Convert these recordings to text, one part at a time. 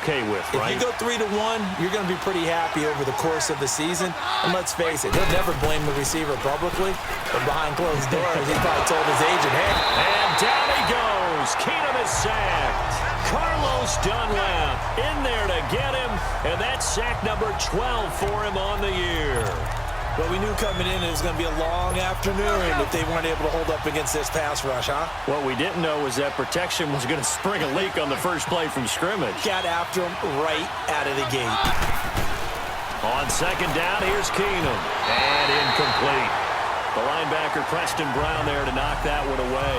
okay with, right? If you go 3-1, you're going to be pretty happy over the course of the season. And let's face it, he'll never blame the receiver publicly, but behind closed doors, he probably told his agent, hey. And down he goes. Keenum is sacked. Carlos Dunlap in there to get him, and that's sack number 12 for him on the year. Well, we knew coming in it was going to be a long afternoon if they weren't able to hold up against this pass rush, huh? What we didn't know was that protection was going to spring a leak on the first play from scrimmage. Got after him right out of the gate. On second down, here's Keenum. And incomplete. The linebacker, Preston Brown, there to knock that one away.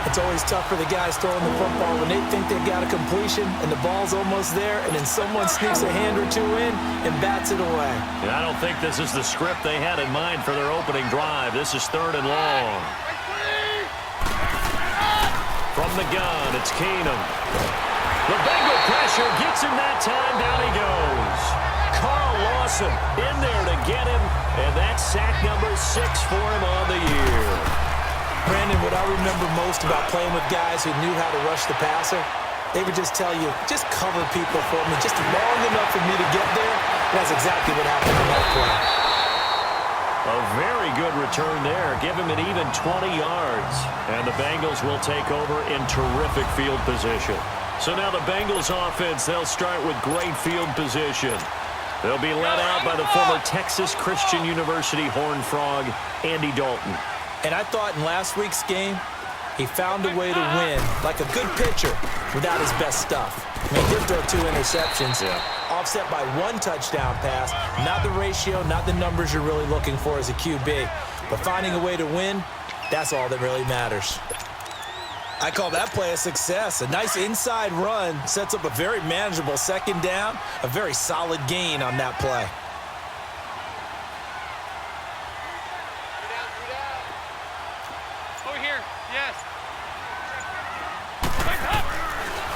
It's always tough for the guys throwing the football when they think they've got a completion and the ball's almost there, and then someone sneaks a hand or two in and bats it away. And I don't think this is the script they had in mind for their opening drive. This is 3rd and long. From the gun, it's Keenum. The Bengal pressure gets him that time. Down he goes. Carl Lawson in there to get him, and that's sack number 6 for him on the year. Brandon, what I remember most about playing with guys who knew how to rush the passer, they would just tell you, just cover people for me, just long enough for me to get there. That's exactly what happened in that play. A very good return there. Give him an even 20 yards. And the Bengals will take over in terrific field position. So now the Bengals offense, they'll start with great field position. They'll be led out by the former Texas Christian University Horned Frog, Andy Dalton. And I thought in last week's game, he found a way to win, like a good pitcher, without his best stuff. I mean, he did throw 2 interceptions, offset by 1 touchdown pass. Not the ratio, not the numbers you're really looking for as a QB. But finding a way to win, that's all that really matters. I call that play a success. A nice inside run sets up a very manageable second down, a very solid gain on that play.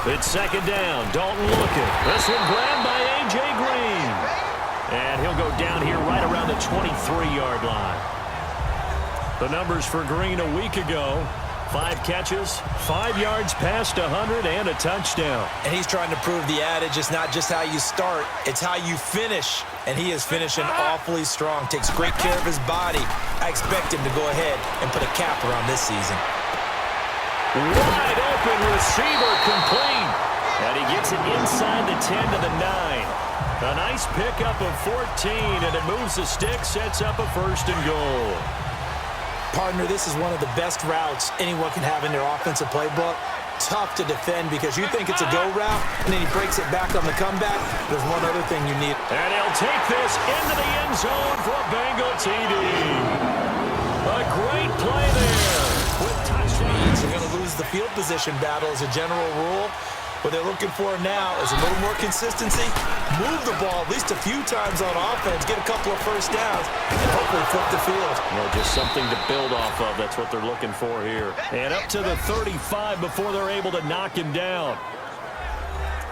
It's second down. Dalton looking. This one grabbed by A.J. Green. And he'll go down here right around the 23-yard line. The numbers for Green a week ago. 5 catches, 5 yards past 100, and a touchdown. And he's trying to prove the adage, it's not just how you start, it's how you finish. And he is finishing awfully strong. Takes great care of his body. I expect him to go ahead and put a capper on this season. Wide open receiver complete. And he gets it inside the 10 to the 9. A nice pickup of 14, and it moves the stick, sets up a 1st and goal. Partner, this is one of the best routes anyone can have in their offensive playbook. Tough to defend because you think it's a go route, and then he breaks it back on the comeback. There's one other thing you need. And he'll take this into the end zone for a Bengal TD. A great play there. With touchdowns, they're going to lose the field position battle as a general rule. What they're looking for now is a little more consistency, move the ball at least a few times on offense, get a couple of 1st downs, and hopefully flip the field. Well, just something to build off of. That's what they're looking for here. And up to the 35 before they're able to knock him down.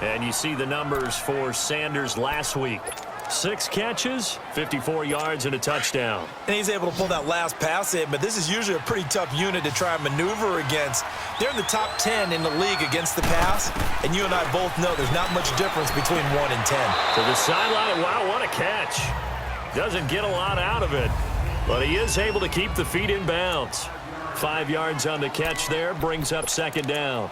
And you see the numbers for Sanders last week. 6 catches, 54 yards, and a touchdown. And he's able to pull that last pass in, but this is usually a pretty tough unit to try and maneuver against. They're in the top 10 in the league against the pass, and you and I both know there's not much difference between 1 and 10. To the sideline, wow, what a catch. Doesn't get a lot out of it, but he is able to keep the feet in bounds. 5 yards on the catch there, brings up 2nd down.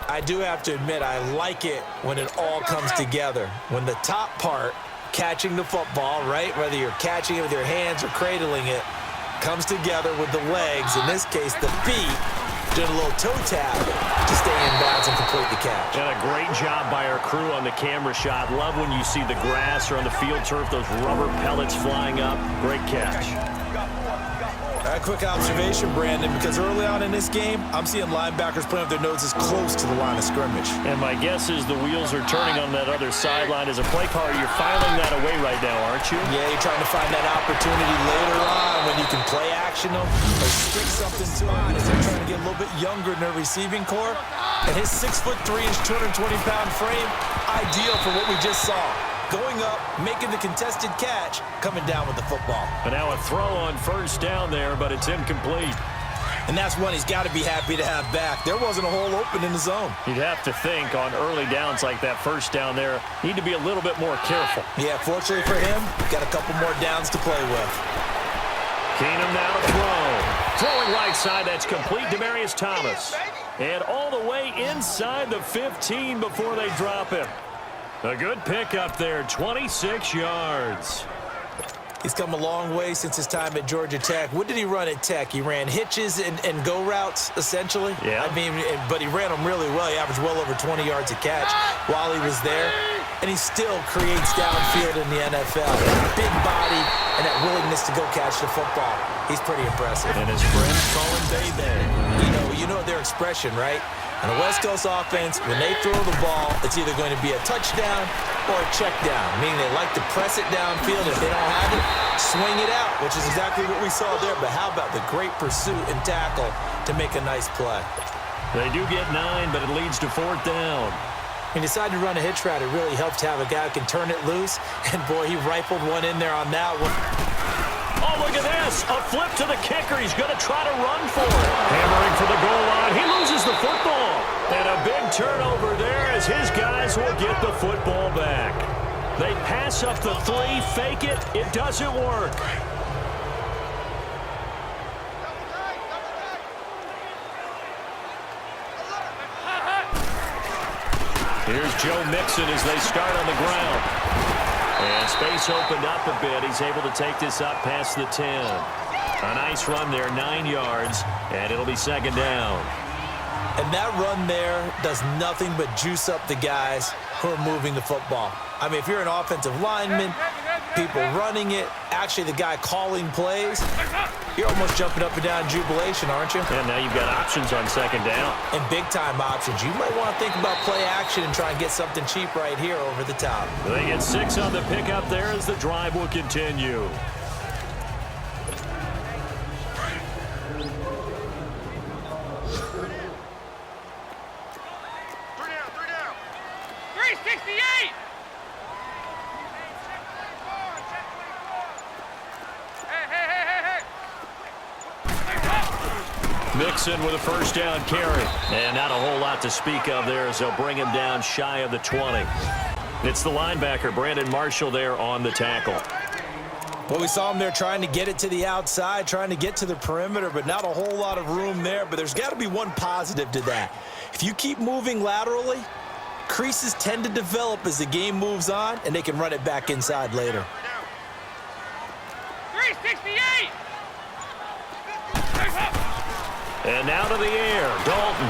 I do have to admit, I like it when it all comes together. When the top part, catching the football, right? Whether you're catching it with your hands or cradling it, comes together with the legs, in this case the feet, doing a little toe tap to stay in bounds and complete the catch. And a great job by our crew on the camera shot. Love when you see the grass or on the field turf, those rubber pellets flying up. Great catch. A quick observation, Brandon, because early on in this game, I'm seeing linebackers putting up their noses close to the line of scrimmage. And my guess is the wheels are turning on that other sideline. As a play caller, you're filing that away right now, aren't you? Yeah, you're trying to find that opportunity later on when you can play action them or stick something to them as they're trying to get a little bit younger in their receiving core. And his 6'3", 220-pound frame, ideal for what we just saw. Going up, making the contested catch, coming down with the football. And now a throw on 1st down there, but it's incomplete. And that's one he's got to be happy to have back. There wasn't a hole open in the zone. You'd have to think on early downs like that first down there, need to be a little bit more careful. Yeah, fortunately for him, got a couple more downs to play with. Keenum now to throw. Throwing right side, that's complete. Demaryius Thomas. And all the way inside the 15 before they drop him. A good pickup there, 26 yards. He's come a long way since his time at Georgia Tech. What did he run at Tech? He ran hitches and go routes, essentially. Yeah. I mean, but he ran them really well. He averaged well over 20 yards a catch while he was there. And he still creates downfield in the NFL. That big body and that willingness to go catch the football. He's pretty impressive. And his friends call him Bay-Bay. You know their expression, right? On a West Coast offense, when they throw the ball, it's either going to be a touchdown or a check down, meaning they like to press it downfield. If they don't have it, swing it out, which is exactly what we saw there. But how about the great pursuit and tackle to make a nice play? They do get 9, but it leads to 4th down. He decided to run a hitch route. It really helped to have a guy who can turn it loose. And, boy, he rifled one in there on that one. Oh, look at this. A flip to the kicker. He's going to try to run for it. Hammering for the goal line. He loses the football. And a big turnover there as his guys will get the football back. They pass up the 3, fake it. It doesn't work. Here's Joe Mixon as they start on the ground. And space opened up a bit. He's able to take this up past the 10. A nice run there, 9 yards, and it'll be 2nd down. And that run there does nothing but juice up the guys who are moving the football. I mean, if you're an offensive lineman, people running it, actually the guy calling plays, you're almost jumping up and down in jubilation, aren't you? And now you've got options on 2nd down. And big-time options. You might want to think about play action and try and get something cheap right here over the top. They get 6 on the pickup there as the drive will continue. Mixon with a 1st down carry. And not a whole lot to speak of there as they'll bring him down shy of the 20. It's the linebacker, Brandon Marshall, there on the tackle. Well, we saw him there trying to get it to the outside, trying to get to the perimeter, but not a whole lot of room there. But there's got to be one positive to that. If you keep moving laterally, creases tend to develop as the game moves on, and they can run it back inside later. 368! And now to the air, Dalton.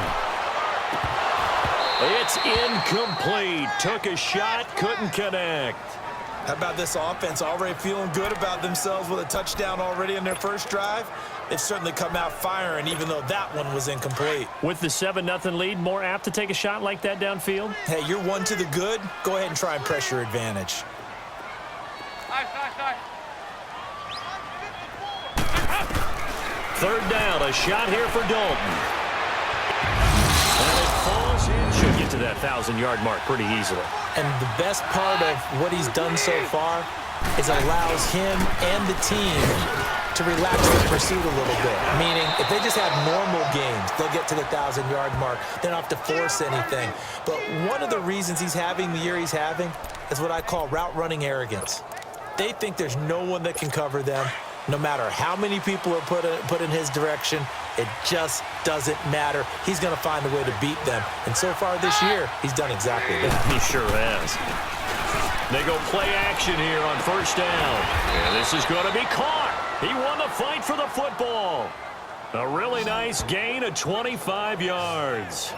It's incomplete. Took a shot, couldn't connect. How about this offense already feeling good about themselves with a touchdown already in their first drive? They've certainly come out firing, even though that one was incomplete. With the 7-0 lead, more apt to take a shot like that downfield? Hey, you're one to the good. Go ahead and try and press your advantage. Nice. 3rd down, a shot here for Dalton. And it falls in. Should get to that 1,000-yard mark pretty easily. And the best part of what he's done so far is allows him and the team to relax the pursuit a little bit. Meaning, if they just have normal games, they'll get to the 1,000-yard mark. They don't have to force anything. But one of the reasons he's having the year he's having is what I call route running arrogance. They think there's no one that can cover them. No matter how many people are put in his direction, it just doesn't matter. He's going to find a way to beat them. And so far this year, he's done exactly that. He sure has. They go play action here on 1st down. And this is going to be caught. He won the fight for the football. A really nice gain of 25 yards.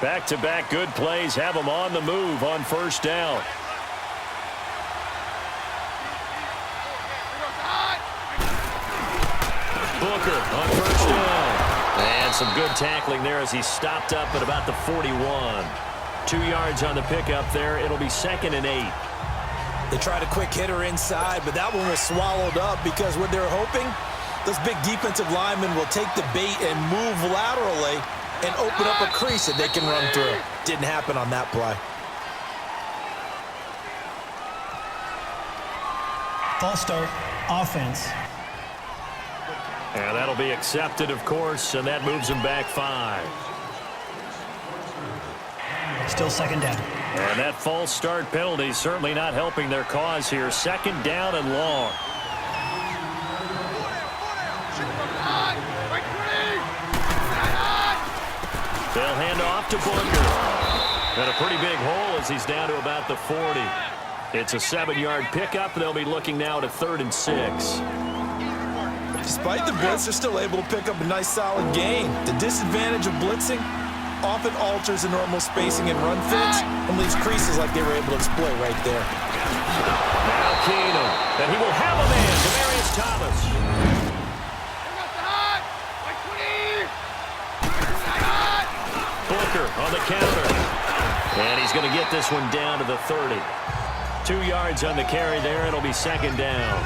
Back-to-back good plays have him on the move on 1st down. Booker on 1st down. And some good tackling there as he stopped up at about the 41. 2 yards on the pickup there. It'll be 2nd and 8. They tried a quick hitter inside, but that one was swallowed up because what they're hoping, those big defensive linemen will take the bait and move laterally and open up a crease that they can run through. Didn't happen on that play. False start, offense. And that'll be accepted, of course, and that moves him back 5. Still second down. And that false start penalty certainly not helping their cause here. Second down and long. They'll hand off to Booker. And a pretty big hole as he's down to about the 40. It's a 7-yard pickup. They'll be looking now to 3rd and 6. Despite the blitz, they're still able to pick up a nice solid gain. The disadvantage of blitzing often alters the normal spacing and run fits and leaves creases like they were able to exploit right there. Now Keenum, and he will have a man, Demaryius Thomas. Booker on the counter. And he's going to get this one down to the 30. 2 yards on the carry there. It'll be second down.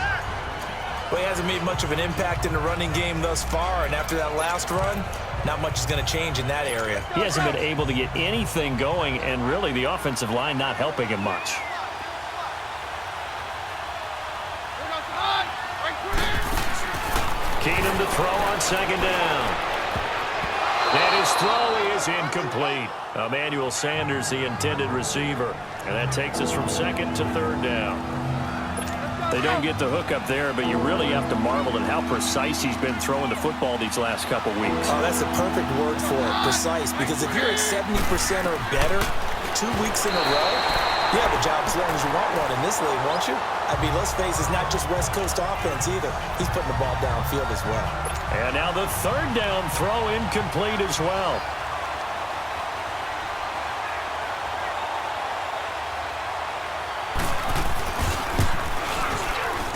Well, he hasn't made much of an impact in the running game thus far, and after that last run, not much is going to change in that area. He hasn't been able to get anything going, and really the offensive line not helping him much. Keenum to throw on second down. And his throw is incomplete. Emmanuel Sanders, the intended receiver. And that takes us from second to 3rd down. They don't get the hook up there, but you really have to marvel at how precise he's been throwing the football these last couple weeks. Oh, that's the perfect word for it, precise. Because if you're at 70% or better 2 weeks in a row, you have a job as long as you want one in this league, won't you? I mean, let's face it, it's not just West Coast offense either. He's putting the ball downfield as well. And now the 3rd down throw incomplete as well.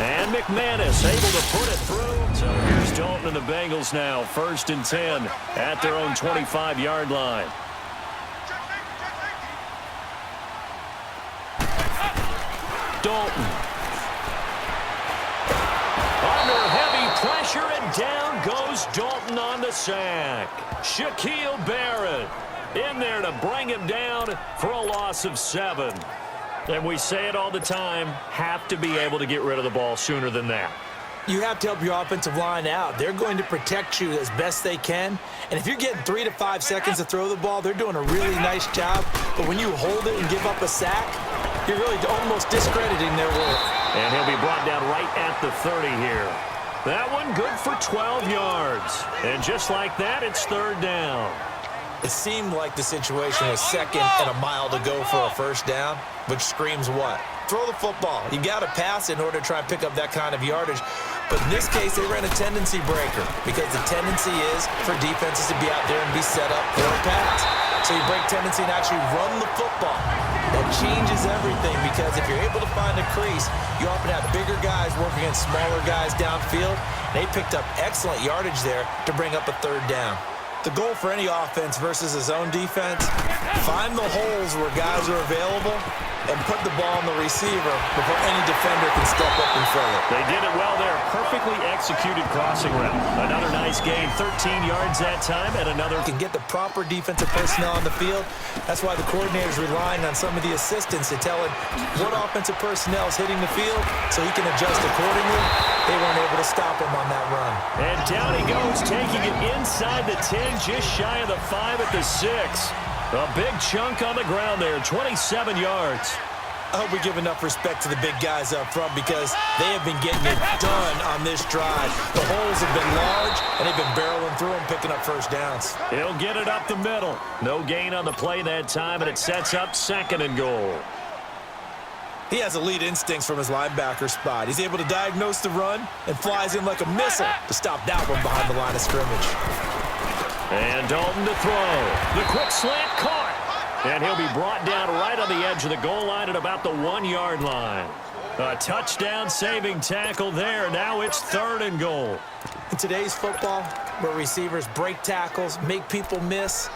And McManus able to put it through. So here's Dalton and the Bengals now. 1st and 10 at their own 25-yard line. Dalton. Under heavy pressure, and down goes Dalton on the sack. Shaquille Barrett in there to bring him down for a loss of 7. And we say it all the time, have to be able to get rid of the ball sooner than that. You have to help your offensive line out. They're going to protect you as best they can. And if you're getting 3 to 5 seconds to throw the ball, they're doing a really nice job. But when you hold it and give up a sack, you're really almost discrediting their work. And he'll be brought down right at the 30 here. That one good for 12 yards. And just like that, it's 3rd down. It seemed like the situation was 2nd and a mile to go for a 1st down, which screams what? Throw the football. You got to pass in order to try and pick up that kind of yardage. But in this case, they ran a tendency breaker because the tendency is for defenses to be out there and be set up for a pass. So you break tendency and actually run the football. That changes everything because if you're able to find a crease, you often have bigger guys working against smaller guys downfield. They picked up excellent yardage there to bring up a 3rd down. The goal for any offense versus his own defense, find the holes where guys are available and put the ball on the receiver before any defender can step up and fill it. They did it well there. Perfectly executed crossing route. Another nice gain, 13 yards that time, and another. Can get the proper defensive personnel on the field. That's why the coordinator's relying on some of the assistants to tell him what offensive personnel is hitting the field so he can adjust accordingly. They weren't able to stop him on that run. And down he goes, taking it inside the 10, just shy of the 5 at the 6. A big chunk on the ground there, 27 yards. I hope we give enough respect to the big guys up front because they have been getting it done on this drive. The holes have been large, and they've been barreling through them, picking up 1st downs. He'll get it up the middle. No gain on the play that time, and it sets up 2nd and goal. He has elite instincts from his linebacker spot. He's able to diagnose the run and flies in like a missile to stop that one behind the line of scrimmage. And Dalton to throw. The quick slant caught. And he'll be brought down right on the edge of the goal line at about the 1-yard line. A touchdown-saving tackle there. Now it's 3rd and goal. In today's football, where receivers break tackles, make people miss,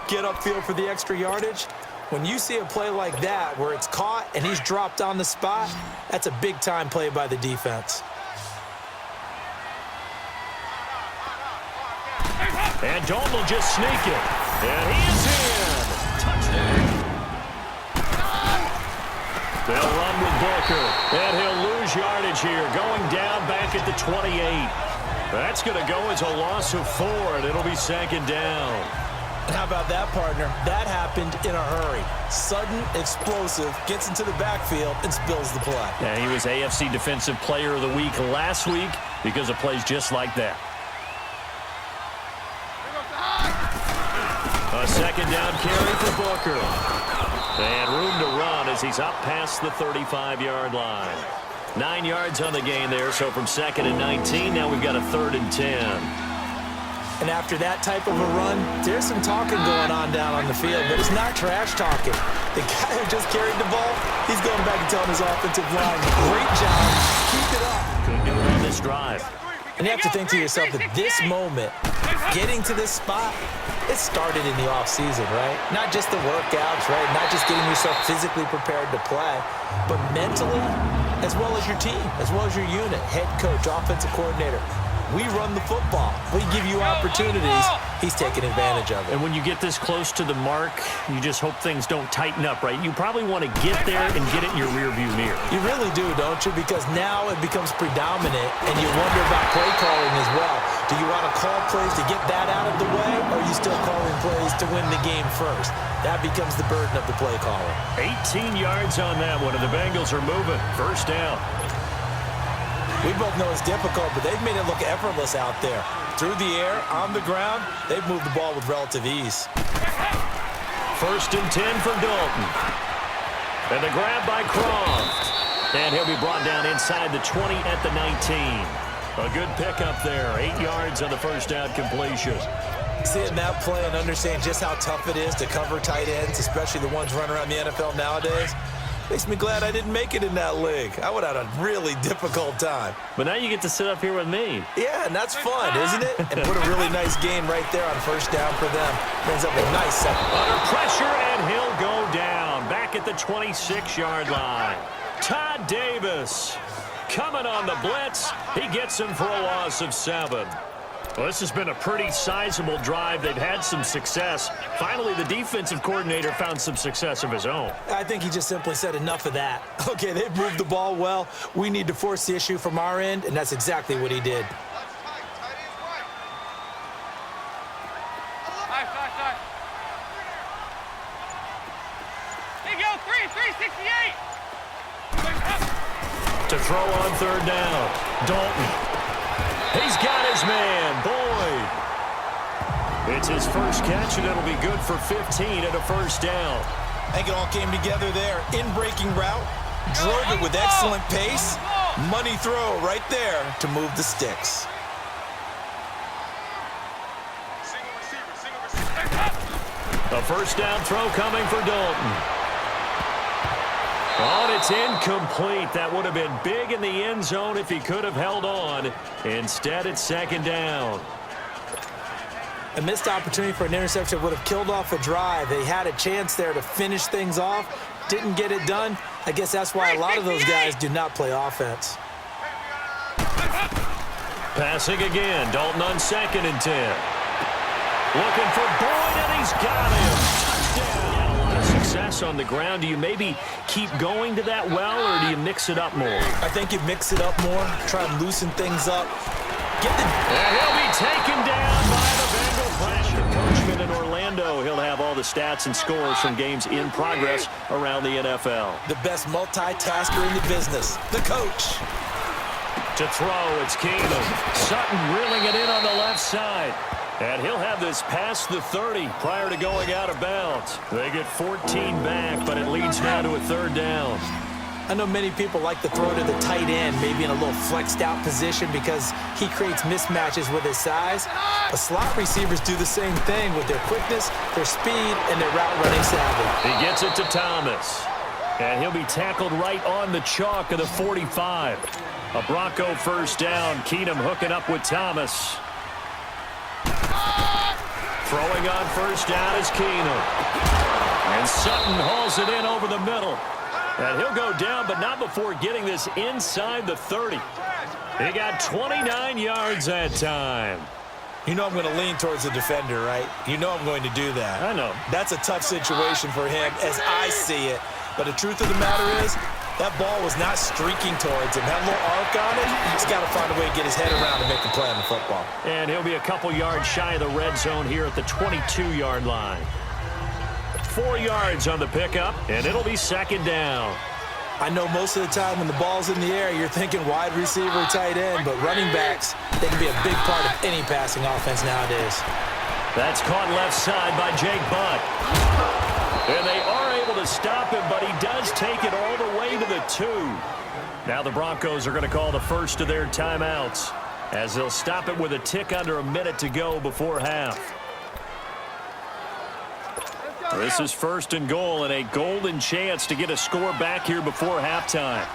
get upfield for the extra yardage, when you see a play like that where it's caught and he's dropped on the spot, that's a big-time play by the defense. And Dalton will just sneak it. And he is in. Touchdown. They'll run with Booker. And he'll lose yardage here. Going down back at the 28. That's going to go as a loss of 4, and it'll be second down. And how about that, partner? That happened in a hurry. Sudden, explosive, gets into the backfield, and spills the play. And he was AFC Defensive Player of the Week last week because of plays just like that. A second down carry for Booker. And room to run as he's up past the 35-yard line. 9 yards on the gain there, so from 2nd and 19, now we've got a 3rd and 10. And after that type of a run, there's some talking going on down on the field, but it's not trash talking. The guy who just carried the ball, he's going back and telling his offensive line, great job, keep it up. Couldn't do it on this drive. And you have to think to yourself that this moment, getting to this spot, it started in the offseason, right? Not just the workouts, right? Not just getting yourself physically prepared to play, but mentally, as well as your team, as well as your unit, head coach, offensive coordinator. We run the football. We give you opportunities. He's taking advantage of it. And when you get this close to the mark, you just hope things don't tighten up, right? You probably want to get there and get it in your rearview mirror. You really do, don't you? Because now it becomes predominant, and you wonder about play calling as well. Do you want to call plays to get that out of the way, or are you still calling plays to win the game first? That becomes the burden of the play caller. 18 yards on that one, and the Bengals are moving. First down. We both know it's difficult, but they've made it look effortless out there. Through the air, on the ground, they've moved the ball with relative ease. 1st and 10 for Dalton. And the grab by Croft. And he'll be brought down inside the 20 at the 19. A good pickup there. 8 yards on the first down completion. Seeing that play and understand just how tough it is to cover tight ends, especially the ones running around the NFL nowadays, makes me glad I didn't make it in that league. I would have had a really difficult time. But now you get to sit up here with me. Yeah, and that's fun, isn't it? And put a really nice gain right there on first down for them. Brings up a nice second. Under pressure, and he'll go down. Back at the 26-yard line. Todd Davis coming on the blitz. He gets him for a loss of 7. Well, this has been a pretty sizable drive. They've had some success. Finally, the defensive coordinator found some success of his own. I think he just simply said enough of that. Okay, they've moved the ball well. We need to force the issue from our end, and that's exactly what he did. There you go, 368. To throw on 3rd down. Dalton. He's got his man, Boyd. It's his first catch, and it'll be good for 15 and a first down. I think it all came together there. In-breaking route, drove it with excellent pace. Money throw right there to move the sticks. A first down throw coming for Dalton. Oh, and it's incomplete. That would have been big in the end zone if he could have held on. Instead, it's 2nd down. A missed opportunity for an interception would have killed off a drive. They had a chance there to finish things off. Didn't get it done. I guess that's why a lot of those guys do not play offense. Passing again. Dalton on 2nd and 10. Looking for Boyd, and he's got him. Touchdown. A lot of success on the ground. Do you maybe keep going to that well, or do you mix it up more? I think you mix it up more. Try and loosen things up. And he'll be taken down by the Bengal pressure. Coachman in Orlando. He'll have all the stats and scores from games in progress around the NFL. The best multitasker in the business, the coach. To throw, it's Keenum. Sutton reeling it in on the left side. And he'll have this past the 30 prior to going out of bounds. They get 14 back, but it leads now to a 3rd down. I know many people like to throw to the tight end, maybe in a little flexed out position because he creates mismatches with his size. But slot receivers do the same thing with their quickness, their speed, and their route running savvy. He gets it to Thomas. And he'll be tackled right on the chalk of the 45. A Bronco first down. Keenum hooking up with Thomas. Throwing on first down is Keenum. And Sutton hauls it in over the middle. And he'll go down, but not before getting this inside the 30. He got 29 yards that time. You know I'm going to lean towards the defender, right? You know I'm going to do that. I know. That's a tough situation for him as I see it. But the truth of the matter is, That ball was not streaking towards him. That little arc on it, he's got to find a way to get his head around and make a play on the football. And he'll be a couple yards shy of the red zone here at the 22-yard line. 4 yards on the pickup, and it'll be second down. I know most of the time when the ball's in the air, you're thinking wide receiver, tight end, but running backs, they can be a big part of any passing offense nowadays. That's caught left side by Jake Butt. And they are able to stop him, but he does take it all the way to the 2. Now the Broncos are going to call the first of their timeouts as they'll stop it with a tick under a minute to go before half. This is first and goal and a golden chance to get a score back here before halftime.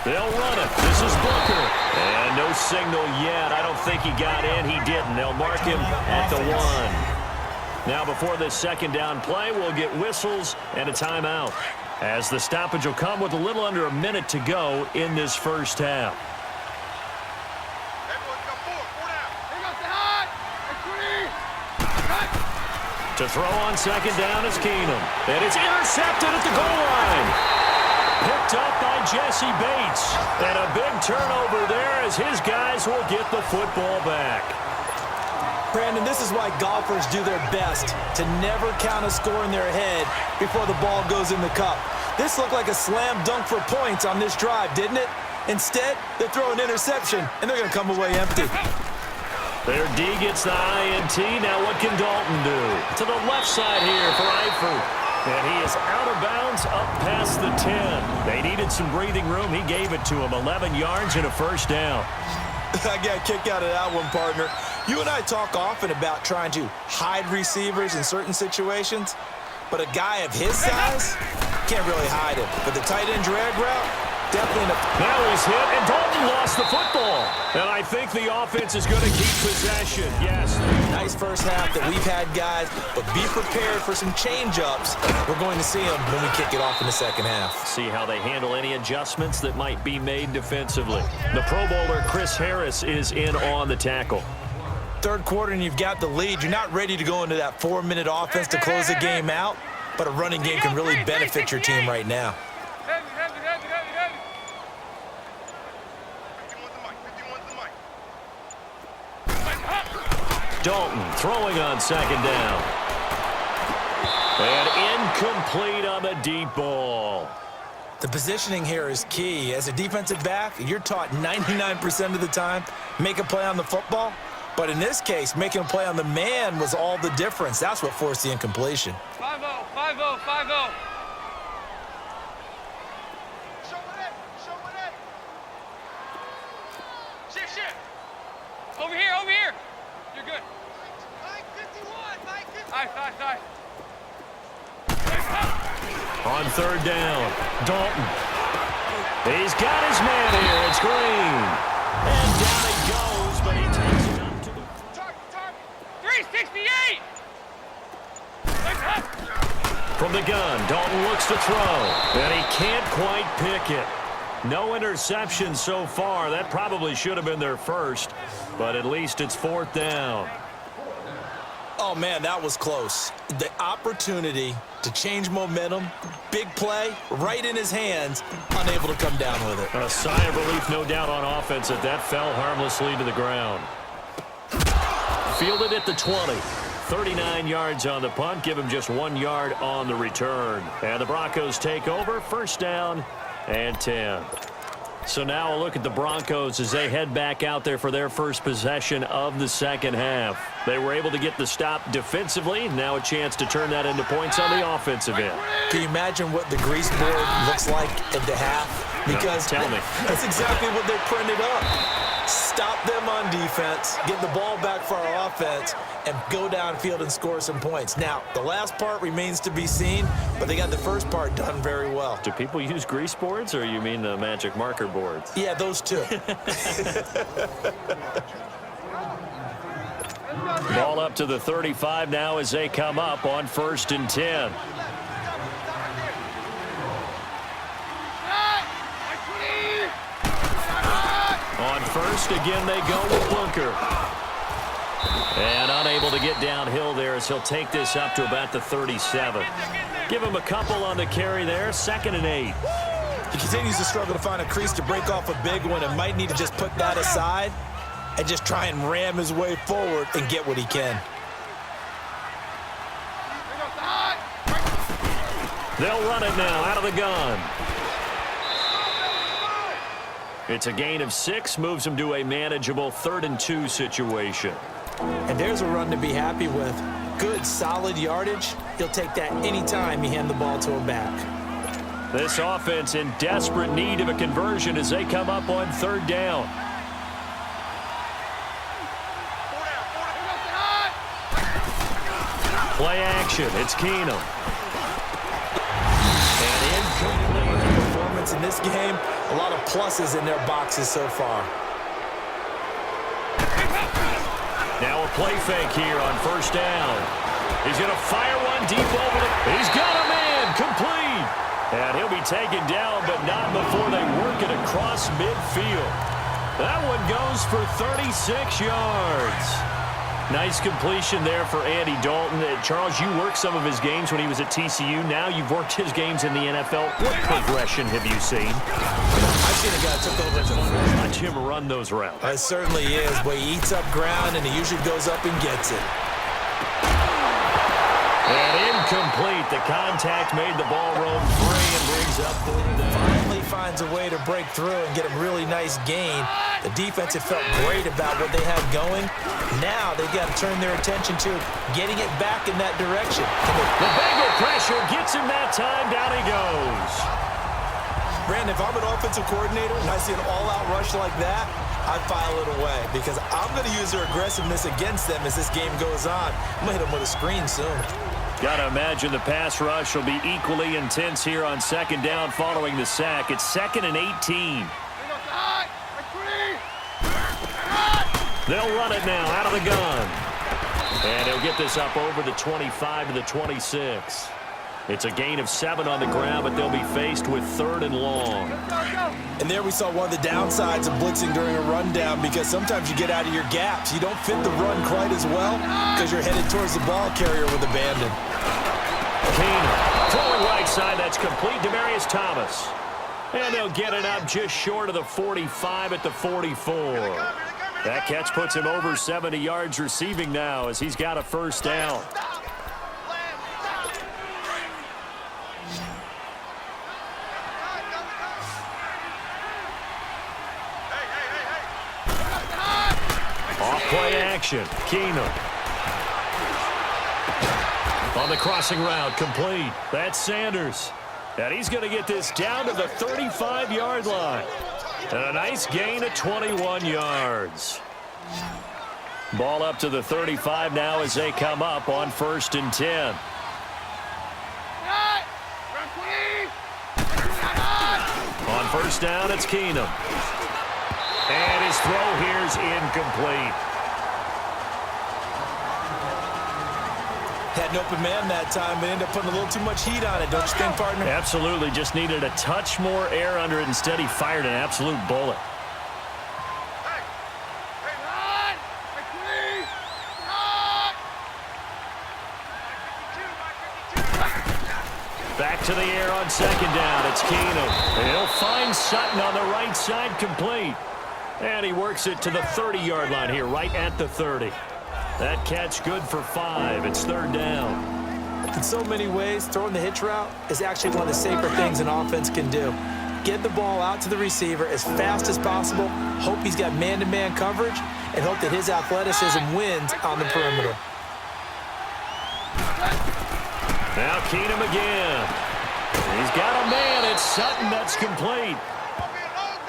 They'll run it. This is Booker. And no signal yet. I don't think he got in. He didn't. They'll mark him at the 1. Now before this second down play, we'll get whistles and a timeout, as the stoppage will come with a little under a minute to go in this first half. To throw on second down is Keenum. And it's intercepted at the goal line. Picked up by Jesse Bates. And a big turnover there as his guys will get the football back. Brandon, this is why golfers do their best to never count a score in their head before the ball goes in the cup. This looked like a slam dunk for points on this drive, didn't it? Instead, they throw an interception, and they're going to come away empty. Their D gets the INT. Now what can Dalton do? To the left side here for Eifert. And he is out of bounds up past the 10. They needed some breathing room. He gave it to him. 11 yards and a first down. I got a kick out of that one, partner. You and I talk often about trying to hide receivers in certain situations, but a guy of his size can't really hide him. But the tight end drag route, definitely now he's hit, and Dalton lost the football. And I think the offense is going to keep possession. Yes. Nice first half that we've had, guys, but be prepared for some change-ups. We're going to see them when we kick it off in the second half. See how they handle any adjustments that might be made defensively. The Pro Bowler Chris Harris is in on the tackle. Third quarter and you've got the lead. You're not ready to go into that 4-minute offense to close the game out, but a running game can really benefit your team right now. Dalton throwing on second down. And incomplete on the deep ball. The positioning here is key. As a defensive back, you're taught 99% of the time, make a play on the football. But in this case, making a play on the man was all the difference. That's what forced the incompletion. 5-0, 5-0, 5-0. Over here, over here. You're good. Mike 51, Mike 51. Nice. On third down, Dalton. He's got his man here. It's Green. And down he goes, but he takes it up to the... Target. 368. From the gun, Dalton looks to throw. And he can't quite pick it. No interception so far. That probably should have been their first, but at least it's fourth down. Oh, man, that was close. The opportunity to change momentum, big play, right in his hands, unable to come down with it. A sigh of relief, no doubt, on offense that that fell harmlessly to the ground. Fielded at the 20. 39 yards on the punt. Give him just 1 yard on the return. And the Broncos take over. First down and 10. So now a look at the Broncos as they head back out there for their first possession of the second half. They were able to get the stop defensively. Now a chance to turn that into points on the offensive end. Can you imagine what the grease board looks like at the half? Because tell me. That's exactly what they printed up. Stop them on defense, get the ball back for our offense, and go downfield and score some points. Now, the last part remains to be seen, but they got the first part done very well. Do people use grease boards, or you mean the magic marker boards? Yeah, those two. Ball up to the 35 now as they come up on 1st and 10. On first, again, they go with Bunker. And unable to get downhill there as he'll take this up to about the 37. Give him a couple on the carry there. 2nd and 8. He continues to struggle to find a crease to break off a big one and might need to just put that aside and just try and ram his way forward and get what he can. They'll run it now out of the gun. It's a gain of 6, moves him to a manageable 3rd and 2 situation. And there's a run to be happy with. Good, solid yardage. He'll take that anytime you hand the ball to him back. This offense in desperate need of a conversion as they come up on 3rd down. Play action. It's Keenum. And incomplete. Performance in this game, a lot of pluses in their boxes so far. Now a play fake here on 1st down. He's going to fire one deep over the... He's got a man. Complete. And he'll be taken down, but not before they work it across midfield. That one goes for 36 yards. Nice completion there for Andy Dalton. Charles, you worked some of his games when he was at TCU. Now you've worked his games in the NFL. What progression have you seen? I've seen a guy took over as a Watch him run those routes. It certainly is, but he eats up ground and he usually goes up and gets it. And incomplete. The contact made the ball roam free and brings up 4th down. Finally finds a way to break through and get a really nice gain. The defense had felt great about what they had going. Now they've got to turn their attention to getting it back in that direction. The Bengal pressure gets him that time. Down he goes. Brandon, if I'm an offensive coordinator and I see an all-out rush like that, I'd file it away because I'm going to use their aggressiveness against them as this game goes on. I'm going to hit them with a screen soon. Got to imagine the pass rush will be equally intense here on 2nd down following the sack. It's 2nd and 18. They'll run it now out of the gun. And he'll get this up over the 25 to the 26. It's a gain of 7 on the ground, but they'll be faced with 3rd and long. And there we saw one of the downsides of blitzing during a rundown because sometimes you get out of your gaps. You don't fit the run quite as well because you're headed towards the ball carrier with abandon. Keenum throwing right side. That's complete. Demaryius Thomas. And they'll get it up just short of the 45 at the 44. That catch puts him over 70 yards receiving now as he's got a 1st down. Off play action. Keenum. On the crossing route, complete. That's Sanders. And he's going to get this down to the 35-yard line. And a nice gain of 21 yards. Ball up to the 35 now as they come up on 1st and 10. On 1st down, it's Keenum. And his throw here's incomplete. Had an open man that time, but ended up putting a little too much heat on it, don't you think, partner? Absolutely. Just needed a touch more air under it. Instead, he fired an absolute bullet. Back to the air on 2nd down. It's Keenum. And he'll find Sutton on the right side, complete. And he works it to the 30-yard line here, right at the 30. That catch good for 5. It's 3rd down. In so many ways, throwing the hitch route is actually one of the safer things an offense can do. Get the ball out to the receiver as fast as possible, hope he's got man-to-man coverage, and hope that his athleticism wins on the perimeter. Now Keenum again. He's got a man. It's Sutton. That's complete.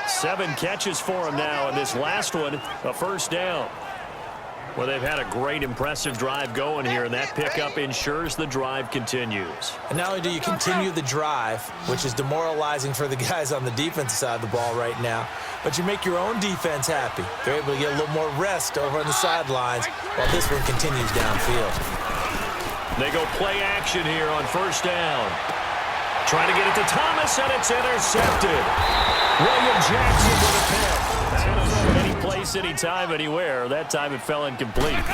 7 catches for him now, and this last one, a 1st down. Well, they've had a great, impressive drive going here, and that pickup ensures the drive continues. And not only do you continue the drive, which is demoralizing for the guys on the defensive side of the ball right now, but you make your own defense happy. They're able to get a little more rest over on the sidelines while this one continues downfield. They go play action here on 1st down. Trying to get it to Thomas, and it's intercepted. William Jackson with a pick. place, anytime, anywhere. That time it fell incomplete.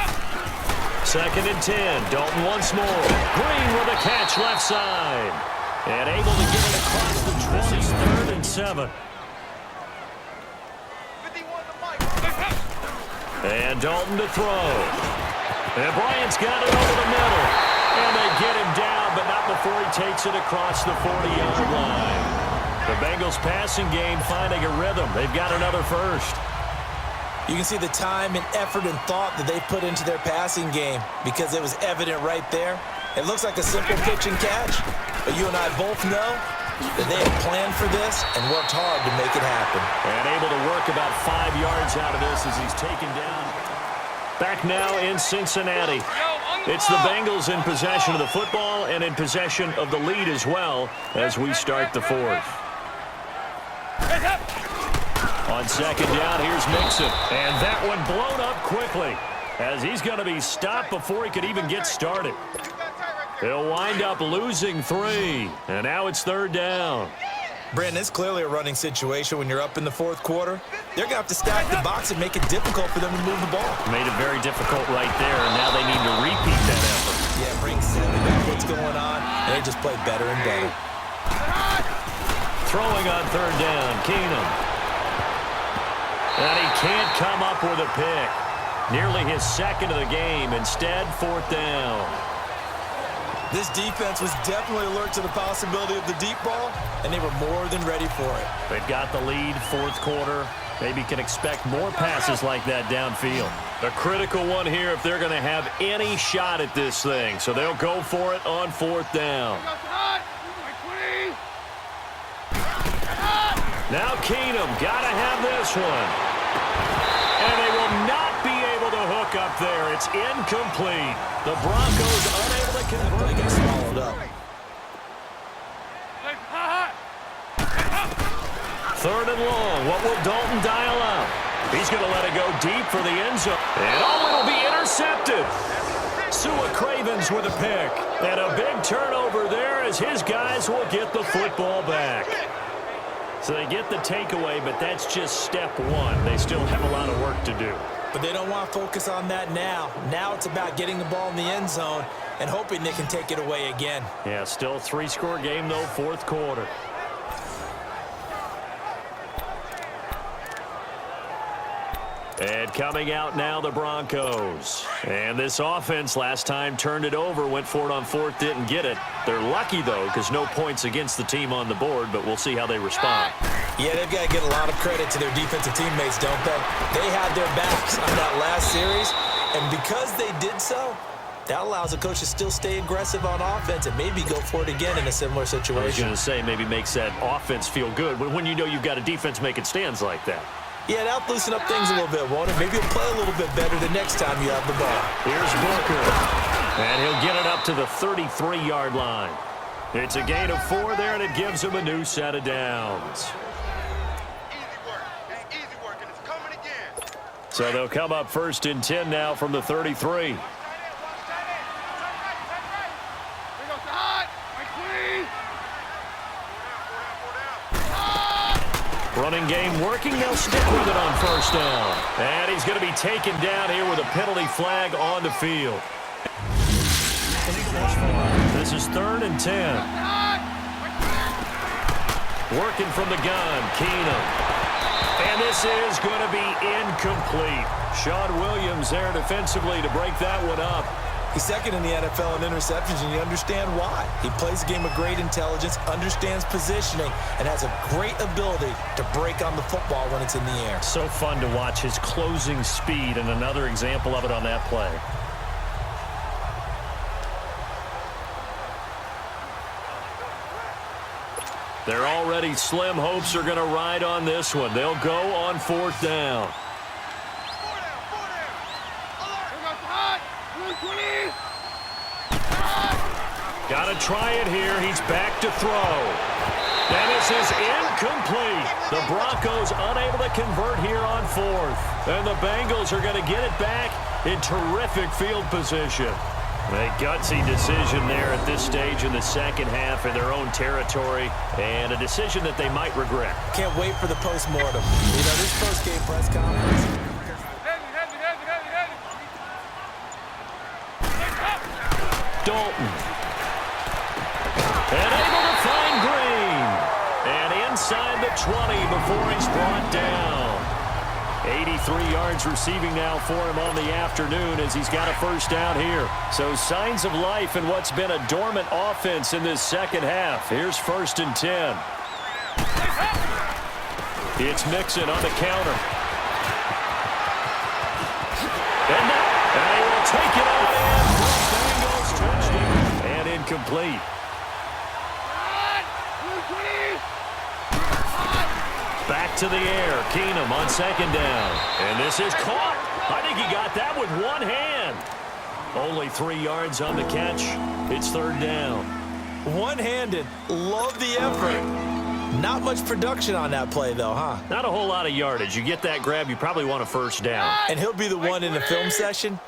2nd and 10. Dalton once more. Green with a catch left side. And able to get it across the 20. This is 3rd and 7. And Dalton to throw. And Bryant's got it over the middle. And they get him down, but not before he takes it across the 40-yard line. The Bengals passing game finding a rhythm. They've got another first. You can see the time and effort and thought that they put into their passing game because it was evident right there. It looks like a simple pitch and catch, but you and I both know that they had planned for this and worked hard to make it happen. And able to work about 5 yards out of this as he's taken down. Back now in Cincinnati. It's the Bengals in possession of the football and in possession of the lead as well as we start the 4th. On 2nd down, here's Mixon. And that one blown up quickly as he's going to be stopped before he could even get started. They'll wind up losing 3. And now it's 3rd down. Brandon, it's clearly a running situation when you're up in the 4th quarter. They're going to have to stack the box and make it difficult for them to move the ball. Made it very difficult right there, and now they need to repeat that effort. Yeah, bring 7 back what's going on, and they just play better and better. Throwing on 3rd down, Keenum. And he can't come up with a pick. Nearly his 2nd of the game. Instead, 4th down. This defense was definitely alert to the possibility of the deep ball, and they were more than ready for it. They've got the lead, 4th quarter. Maybe can expect more passes like that downfield. A critical one here if they're going to have any shot at this thing. So they'll go for it on 4th down. Now Keenum, got to have this one. And they will not be able to hook up there. It's incomplete. The Broncos unable to convert. They got swallowed up. 3rd and long. What will Dalton dial up? He's going to let it go deep for the end zone. And it'll be intercepted. Sua Cravens with a pick. And a big turnover there as his guys will get the football back. So they get the takeaway, but that's just step 1. They still have a lot of work to do. But they don't want to focus on that now. Now it's about getting the ball in the end zone and hoping they can take it away again. Yeah, still a 3-score game, though, 4th quarter. And coming out now, the Broncos. And this offense last time turned it over, went for it on 4th, didn't get it. They're lucky, though, because no points against the team on the board, but we'll see how they respond. Yeah, they've got to get a lot of credit to their defensive teammates, don't they? They had their backs on that last series, and because they did so, that allows the coach to still stay aggressive on offense and maybe go for it again in a similar situation. I was going to say, maybe makes that offense feel good when you know you've got a defense making stands like that. Yeah, that'll loosen up things a little bit, won't it? Maybe you'll play a little bit better the next time you have the ball. Here's Booker. And he'll get it up to the 33-yard line. It's a gain of 4 there, and it gives him a new set of downs. Easy work, and it's coming again. So they'll come up 1st and 10 now from the 33. Running game working. They'll stick with it on 1st down. And he's going to be taken down here with a penalty flag on the field. This is 3rd and 10. Working from the gun, Keenum. And this is going to be incomplete. Sean Williams there defensively to break that one up. He's 2nd in the NFL in interceptions, and you understand why. He plays a game of great intelligence, understands positioning, and has a great ability to break on the football when it's in the air. So fun to watch his closing speed, and another example of it on that play. They're already slim hopes are going to ride on this one. They'll go on 4th down. Got to try it here. He's back to throw. And this is incomplete. The Broncos unable to convert here on 4th. And the Bengals are going to get it back in terrific field position. A gutsy decision there at this stage in the 2nd half in their own territory, and a decision that they might regret. Can't wait for the post-mortem. You know, this post-game press conference, Dalton. And able to find Green. And inside the 20 before he's brought down. 83 yards receiving now for him on the afternoon as he's got a first down here. So signs of life in what's been a dormant offense in this second half. Here's 1st and 10. It's Mixon on the counter. And they will take it out and the Bengals touchdown. And incomplete. Back to the air. Keenum on 2nd down. And this is caught. I think he got that with one hand. Only 3 yards on the catch. It's 3rd down. One-handed. Love the effort. Not much production on that play, though, huh? Not a whole lot of yardage. You get that grab, you probably want a first down. And he'll be the one in the film session.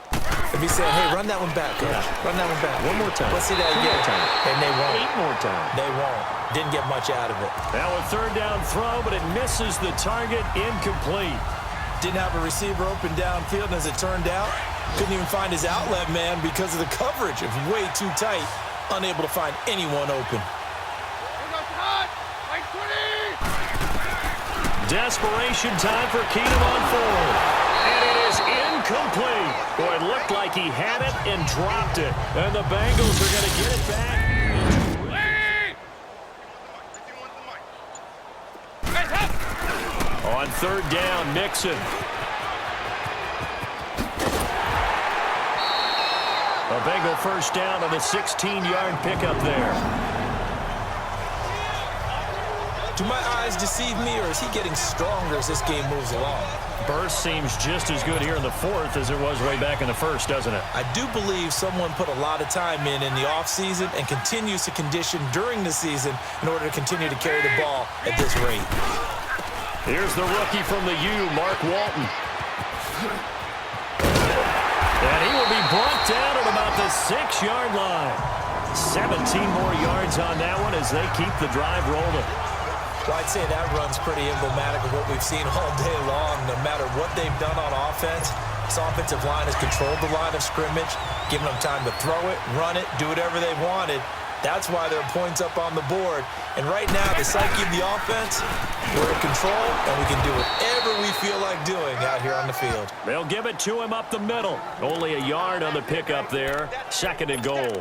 If he said, hey, run that one back, coach. Yeah. Run that one back. One more time. Let's see that again. And they won't. 8 more times. They won't. Didn't get much out of it. Now a 3rd down throw, but it misses the target. Incomplete. Didn't have a receiver open downfield, and as it turned out, couldn't even find his outlet man because of the coverage. It was way too tight. Unable to find anyone open. Desperation time for Keenum on 4th. And it is incomplete. Boy, it looked like he had it and dropped it. And the Bengals are going to get it back. On 3rd down, Mixon. A Bengal first down on the 16-yard pickup there. Do my eyes deceive me, or is he getting stronger as this game moves along? Burst seems just as good here in the 4th as it was way back in the 1st, doesn't it? I do believe someone put a lot of time in the offseason and continues to condition during the season in order to continue to carry the ball at this rate. Here's the rookie from the U, Mark Walton. And he will be brought down at about the 6-yard line. 17 more yards on that one as they keep the drive rolling. Well, I'd say that run's pretty emblematic of what we've seen all day long. No matter what they've done on offense, this offensive line has controlled the line of scrimmage, given them time to throw it, run it, do whatever they wanted. That's why there are points up on the board. And right now, the psyche of the offense, we're in control, and we can do whatever we feel like doing out here on the field. They'll give it to him up the middle. Only a yard on the pickup there. 2nd and goal.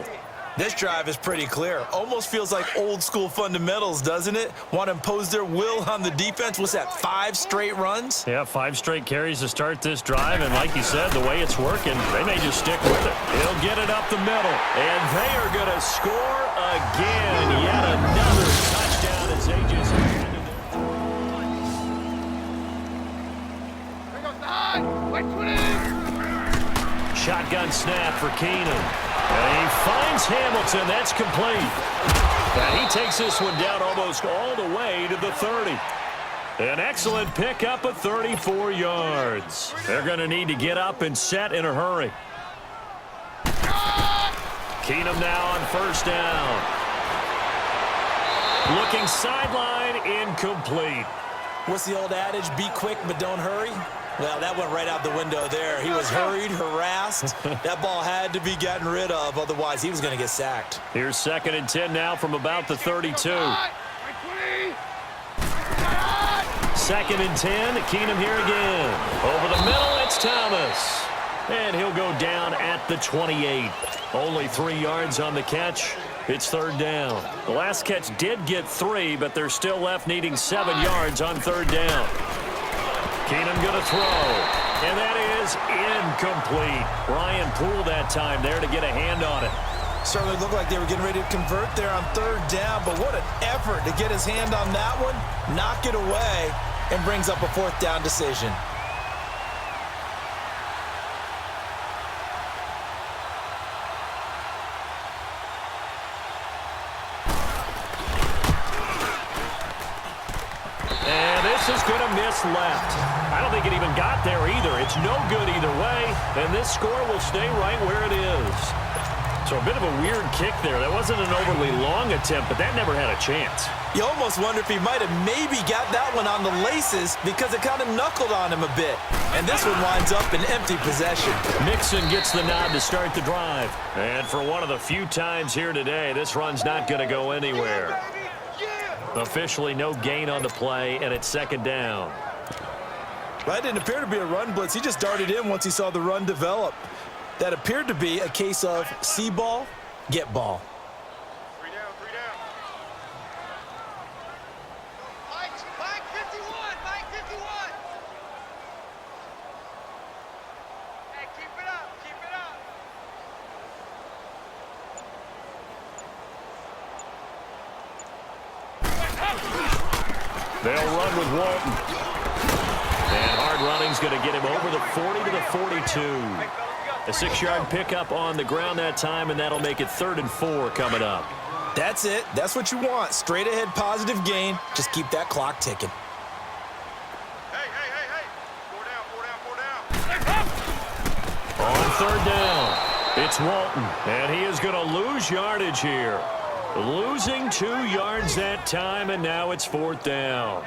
This drive is pretty clear. Almost feels like old-school fundamentals, doesn't it? Want to impose their will on the defense. What's that, 5 straight runs? Yeah, 5 straight carries to start this drive, and like you said, the way it's working, they may just stick with it. He'll get it up the middle, and they are going to score again. Yet another touchdown as they just handed it. Shotgun snap for Keenum. And he finds Hamilton. That's complete. And he takes this one down almost all the way to the 30. An excellent pickup of 34 yards. They're going to need to get up and set in a hurry. Keenum now on 1st down. Looking sideline, incomplete. What's the old adage? Be quick, but don't hurry? Well, that went right out the window there. He was hurried, harassed. That ball had to be gotten rid of, otherwise he was going to get sacked. Here's 2nd and 10 now from about the 32. 2nd and 10. Keenum here again. Over the middle, it's Thomas. And he'll go down at the 28. Only 3 yards on the catch. It's 3rd down. The last catch did get 3, but they're still left needing 7 yards on 3rd down. Keenum going to throw, and that is incomplete. Ryan Poole that time there to get a hand on it. Certainly looked like they were getting ready to convert there on 3rd down, but what an effort to get his hand on that one, knock it away, and brings up a 4th down decision. Is going to miss left. I don't think it even got there either. It's no good either way, and this score will stay right where it is. So a bit of a weird kick there. That wasn't an overly long attempt, but that never had a chance. You almost wonder if he might have maybe got that one on the laces because it kind of knuckled on him a bit. And this one winds up in empty possession. Mixon gets the nod to start the drive. And for one of the few times here today, this run's not going to go anywhere. Officially no gain on the play, and it's second down. That didn't appear to be a run blitz. He just darted in once he saw the run develop. That appeared to be a case of see ball, get ball. 3 down, 3 down. Mike 51, Mike 51. Hey, keep it up, keep it up. They'll run with Walton. And hard running's going to get him over the 40 to the 42. A 6-yard pickup on the ground that time, and that'll make it 3rd and 4 coming up. That's it. That's what you want. Straight ahead positive gain. Just keep that clock ticking. Hey. 4 down. On 3rd down, it's Walton, and he is going to lose yardage here. Losing 2 yards that time, and now it's 4th down.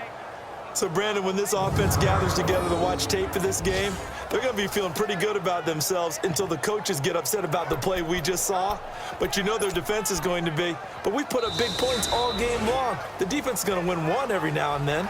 So, Brandon, when this offense gathers together to watch tape for this game, they're going to be feeling pretty good about themselves until the coaches get upset about the play we just saw. But you know their defense is going to be. But we put up big points all game long. The defense is going to win one every now and then.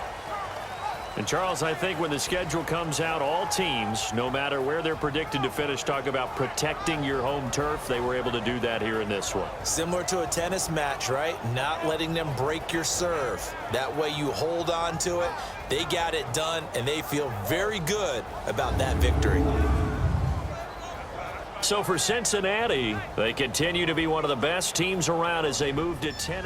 And, Charles, I think when the schedule comes out, all teams, no matter where they're predicted to finish, talk about protecting your home turf. They were able to do that here in this one. Similar to a tennis match, right? Not letting them break your serve. That way you hold on to it. They got it done, and they feel very good about that victory. So for Cincinnati, they continue to be one of the best teams around as they move to 10-2.